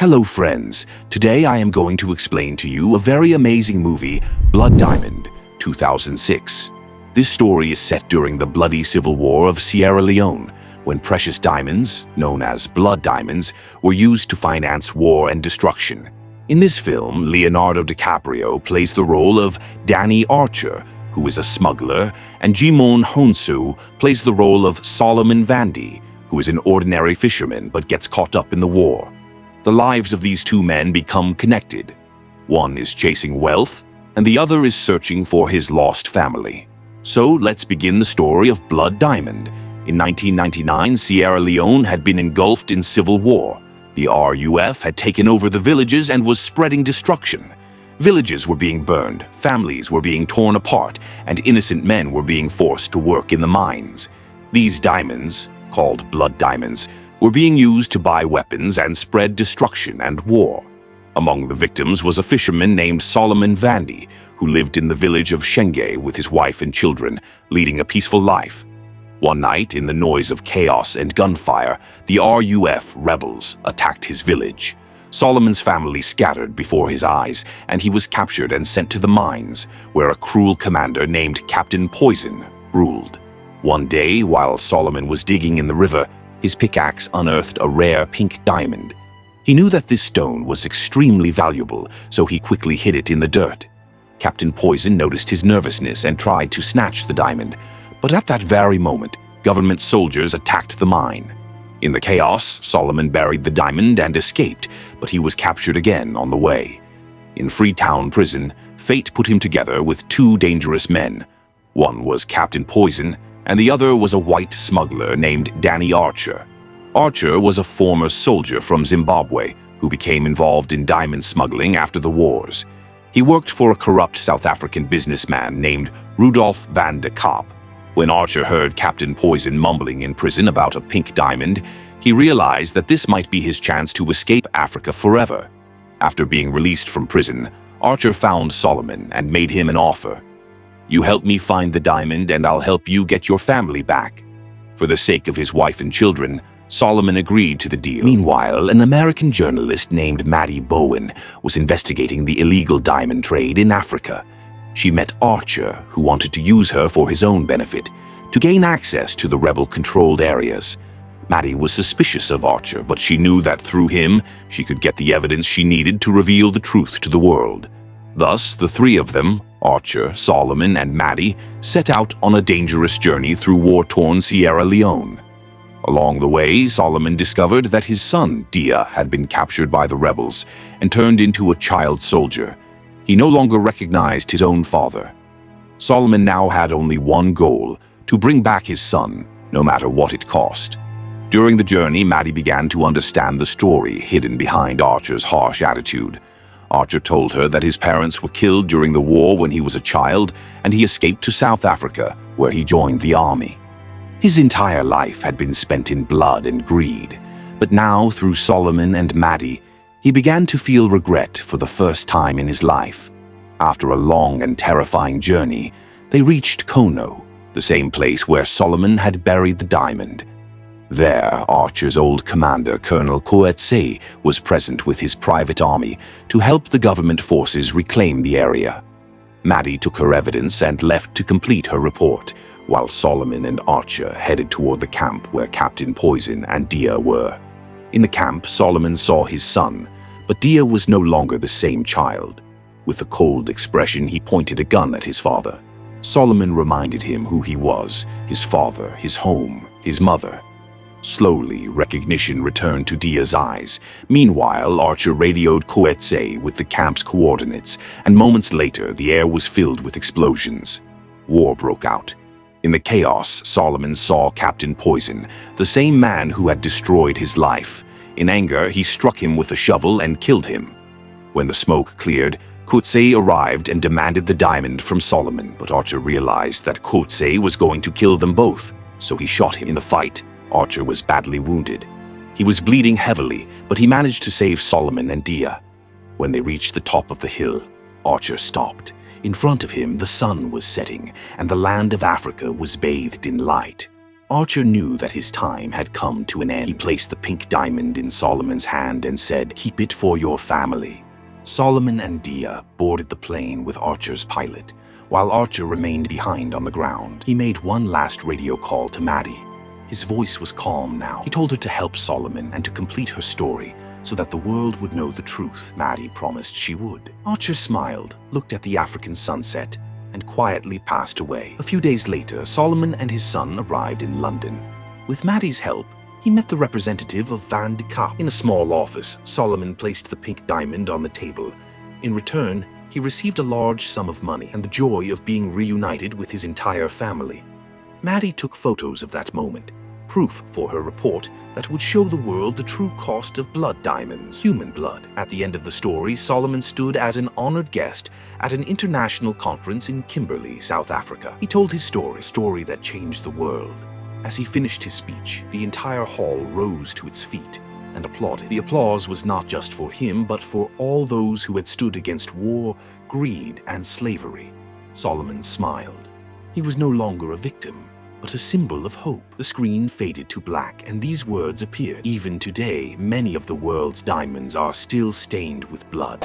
Hello friends, today I am going to explain to you a very amazing movie, Blood Diamond, 2006. This story is set during the bloody civil war of Sierra Leone, when precious diamonds, known as blood diamonds, were used to finance war and destruction. In this film, Leonardo DiCaprio plays the role of Danny Archer, who is a smuggler, and Jimon Honsu plays the role of Solomon Vandy, who is an ordinary fisherman but gets caught up in the war. The lives of these two men become connected. One is chasing wealth, and the other is searching for his lost family. So let's begin the story of Blood Diamond. In 1999, Sierra Leone had been engulfed in civil war. The RUF had taken over the villages and was spreading destruction. Villages were being burned, families were being torn apart, and innocent men were being forced to work in the mines. These diamonds, called blood diamonds, were being used to buy weapons and spread destruction and war. Among the victims was a fisherman named Solomon Vandy, who lived in the village of Shenge with his wife and children, leading a peaceful life. One night, in the noise of chaos and gunfire, the RUF rebels attacked his village. Solomon's family scattered before his eyes, and he was captured and sent to the mines, where a cruel commander named Captain Poison ruled. One day, while Solomon was digging in the river, his pickaxe unearthed a rare pink diamond. He knew that this stone was extremely valuable, so he quickly hid it in the dirt. Captain Poison noticed his nervousness and tried to snatch the diamond, but at that very moment, government soldiers attacked the mine. In the chaos, Solomon buried the diamond and escaped, but he was captured again on the way. In Freetown prison, fate put him together with two dangerous men. One was Captain Poison, and the other was a white smuggler named Danny Archer. Archer was a former soldier from Zimbabwe who became involved in diamond smuggling after the wars. He worked for a corrupt South African businessman named Rudolph van de Kaap. When Archer heard Captain Poison mumbling in prison about a pink diamond, he realized that this might be his chance to escape Africa forever. After being released from prison, Archer found Solomon and made him an offer. "You help me find the diamond and I'll help you get your family back." For the sake of his wife and children, Solomon agreed to the deal. Meanwhile, an American journalist named Maddy Bowen was investigating the illegal diamond trade in Africa. She met Archer, who wanted to use her for his own benefit, to gain access to the rebel-controlled areas. Maddy was suspicious of Archer, but she knew that through him, she could get the evidence she needed to reveal the truth to the world. Thus, the three of them, Archer, Solomon, and Maddy, set out on a dangerous journey through war-torn Sierra Leone. Along the way, Solomon discovered that his son, Dia, had been captured by the rebels and turned into a child soldier. He no longer recognized his own father. Solomon now had only one goal: to bring back his son, no matter what it cost. During the journey, Maddy began to understand the story hidden behind Archer's harsh attitude. Archer told her that his parents were killed during the war when he was a child, and he escaped to South Africa, where he joined the army. His entire life had been spent in blood and greed, but now, through Solomon and Maddy, he began to feel regret for the first time in his life. After a long and terrifying journey, they reached Kono, the same place where Solomon had buried the diamond. There, Archer's old commander, Colonel Coetzee, was present with his private army to help the government forces reclaim the area. Maddy took her evidence and left to complete her report, while Solomon and Archer headed toward the camp where Captain Poison and Dia were. In the camp, Solomon saw his son, but Dia was no longer the same child. With a cold expression, he pointed a gun at his father. Solomon reminded him who he was, his father, his home, his mother. Slowly, recognition returned to Dia's eyes. Meanwhile, Archer radioed Coetzee with the camp's coordinates, and moments later, the air was filled with explosions. War broke out. In the chaos, Solomon saw Captain Poison, the same man who had destroyed his life. In anger, he struck him with a shovel and killed him. When the smoke cleared, Coetzee arrived and demanded the diamond from Solomon, but Archer realized that Coetzee was going to kill them both, so he shot him in the fight. Archer was badly wounded. He was bleeding heavily, but he managed to save Solomon and Dia. When they reached the top of the hill, Archer stopped. In front of him, the sun was setting, and the land of Africa was bathed in light. Archer knew that his time had come to an end. He placed the pink diamond in Solomon's hand and said, "Keep it for your family." Solomon and Dia boarded the plane with Archer's pilot, while Archer remained behind on the ground. He made one last radio call to Maddy. His voice was calm now. He told her to help Solomon and to complete her story so that the world would know the truth. Maddy promised she would. Archer smiled, looked at the African sunset, and quietly passed away. A few days later, Solomon and his son arrived in London. With Maddy's help, he met the representative of Van de Kaap. In a small office, Solomon placed the pink diamond on the table. In return, he received a large sum of money and the joy of being reunited with his entire family. Maddy took photos of that moment, proof for her report that would show the world the true cost of blood diamonds, human blood. At the end of the story, Solomon stood as an honored guest at an international conference in Kimberley, South Africa. He told his story that changed the world. As he finished his speech, the entire hall rose to its feet and applauded. The applause was not just for him, but for all those who had stood against war, greed, and slavery. Solomon smiled. He was no longer a victim, but a symbol of hope. The screen faded to black, and these words appeared. Even today, many of the world's diamonds are still stained with blood.